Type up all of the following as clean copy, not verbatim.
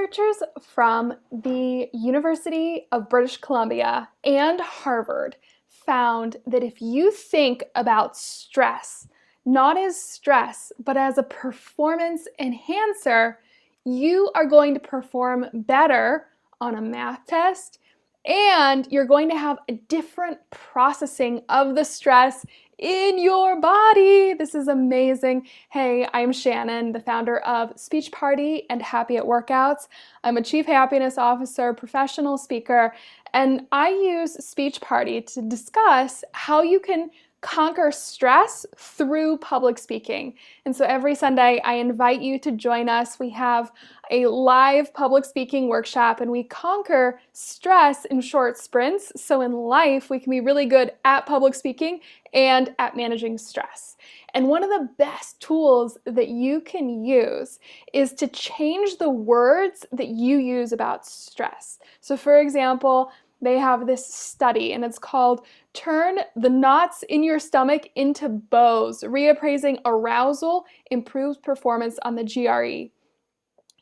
Researchers from the University of British Columbia and Harvard found that if you think about stress, not as stress, but as a performance enhancer, you are going to perform better on a math test, and you're going to have a different processing of the stress in your body. This is amazing. Hey, I'm Shannon, the founder of Speech Party and Happy at Workouts. I'm a Chief Happiness Officer, professional speaker, and I use Speech Party to discuss how you can conquer stress through public speaking. And so every Sunday, I invite you to join us. We have a live public speaking workshop, and we conquer stress in short sprints. So in life, we can be really good at public speaking and at managing stress. And one of the best tools that you can use is to change the words that you use about stress. So for example, they have this study, and it's called Turn the Knots in Your Stomach into Bows, Reappraising Arousal Improves Performance on the GRE.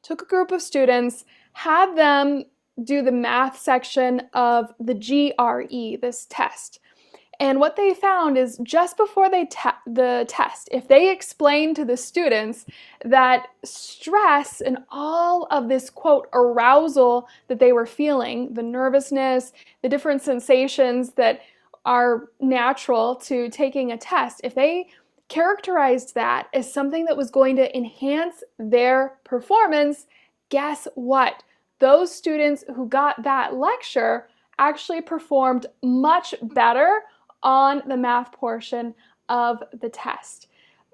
Took a group of students, had them do the math section of the GRE, this test. And what they found is just before the test, if they explained to the students that stress and all of this, quote, arousal that they were feeling, the nervousness, the different sensations that are natural to taking a test, if they characterized that as something that was going to enhance their performance, guess what? Those students who got that lecture actually performed much better on the math portion of the test.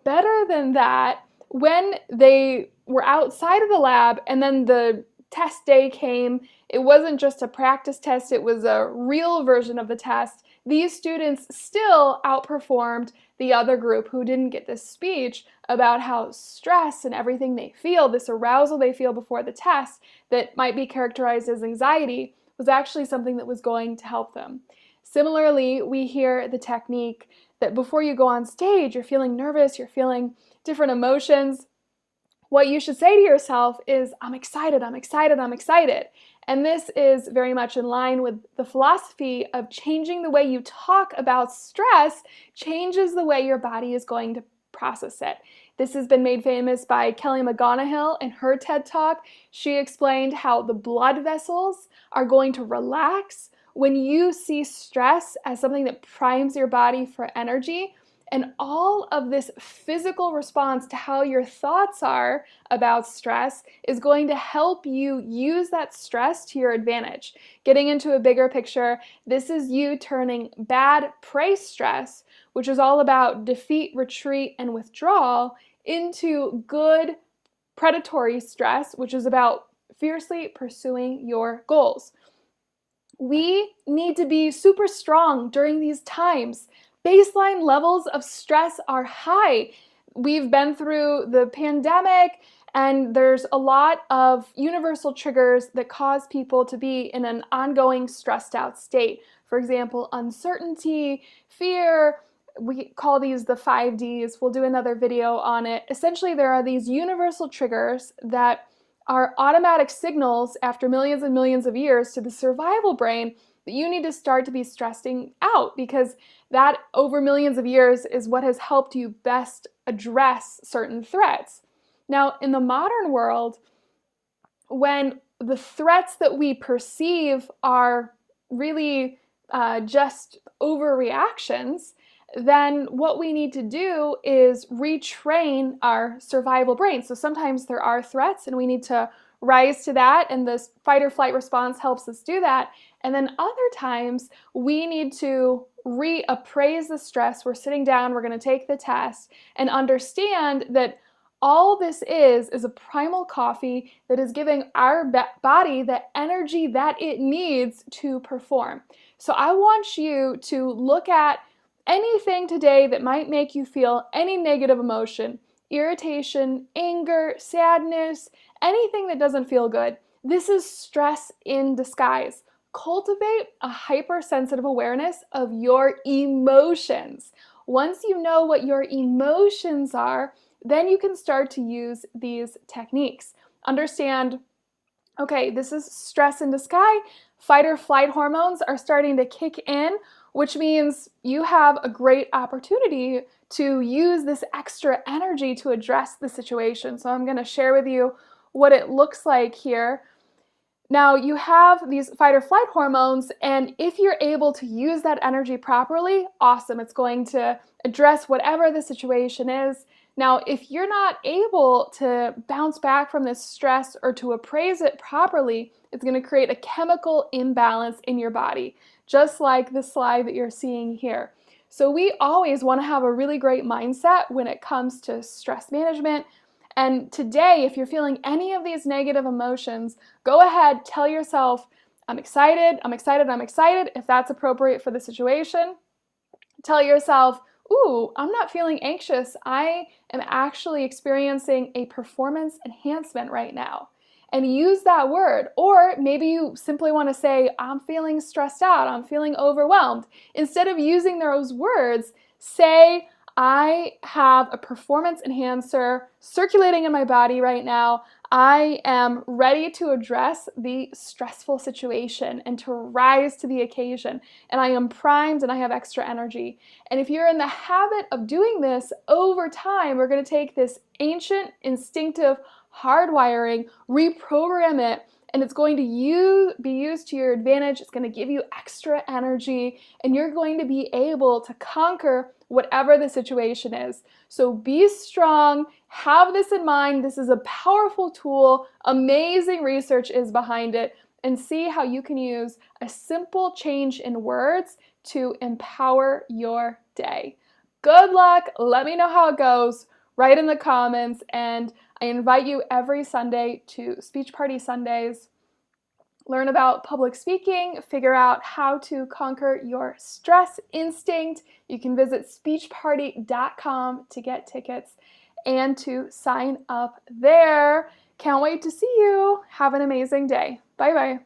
Better than that, when they were outside of the lab and then the test day came, it wasn't just a practice test, it was a real version of the test. These students still outperformed the other group who didn't get this speech about how stress and everything they feel, this arousal they feel before the test that might be characterized as anxiety, was actually something that was going to help them. Similarly, we hear the technique that before you go on stage, you're feeling nervous, you're feeling different emotions. What you should say to yourself is, I'm excited, I'm excited, I'm excited. And this is very much in line with the philosophy of changing the way you talk about stress changes the way your body is going to process it. This has been made famous by Kelly McGonigal in her TED Talk. She explained how the blood vessels are going to relax when you see stress as something that primes your body for energy. And all of this physical response to how your thoughts are about stress is going to help you use that stress to your advantage. Getting into a bigger picture, this is you turning bad prey stress, which is all about defeat, retreat, and withdrawal, into good predatory stress, which is about fiercely pursuing your goals. We need to be super strong during these times. Baseline levels of stress are high. We've been through the pandemic, and there's a lot of universal triggers that cause people to be in an ongoing stressed out state. For example, uncertainty, fear. We call these the 5Ds. We'll do another video on it. Essentially, there are these universal triggers that are automatic signals after millions and millions of years to the survival brain that you need to start to be stressing out, because that over millions of years is what has helped you best address certain threats. Now, in the modern world, when the threats that we perceive are really just overreactions, then what we need to do is retrain our survival brain. So sometimes there are threats and we need to rise to that, and the fight or flight response helps us do that. And then other times we need to reappraise the stress. We're sitting down, we're going to take the test and understand that all this is a primal coffee that is giving our body the energy that it needs to perform. So I want you to look at anything today that might make you feel any negative emotion, irritation, anger, sadness, anything that doesn't feel good. This is stress in disguise. Cultivate a hypersensitive awareness of your emotions. Once you know what your emotions are, then you can start to use these techniques. Understand Okay, this is stress in the sky. Fight or flight hormones are starting to kick in, which means you have a great opportunity to use this extra energy to address the situation. So I'm going to share with you what it looks like here. Now, you have these fight or flight hormones, and if you're able to use that energy properly, awesome. It's going to address whatever the situation is. Now, if you're not able to bounce back from this stress or to appraise it properly, it's going to create a chemical imbalance in your body, just like the slide that you're seeing here. So we always want to have a really great mindset when it comes to stress management. And today, if you're feeling any of these negative emotions, go ahead, tell yourself, I'm excited, I'm excited, I'm excited, if that's appropriate for the situation. Tell yourself, ooh, I'm not feeling anxious. I am actually experiencing a performance enhancement right now. And use that word. Or maybe you simply want to say, I'm feeling stressed out, I'm feeling overwhelmed. Instead of using those words, say, I have a performance enhancer circulating in my body right now. I am ready to address the stressful situation and to rise to the occasion. And I am primed and I have extra energy. And if you're in the habit of doing this over time, we're going to take this ancient instinctive hardwiring, reprogram it, and it's going to be used to your advantage. It's going to give you extra energy, and you're going to be able to conquer whatever the situation is. So be strong, have this in mind. This is a powerful tool, amazing research is behind it, and see how you can use a simple change in words to empower your day. Good luck, let me know how it goes, write in the comments, and I invite you every Sunday to Speech Party Sundays. Learn about public speaking, figure out how to conquer your stress instinct. You can visit speechparty.com to get tickets and to sign up there. Can't wait to see you. Have an amazing day. Bye-bye.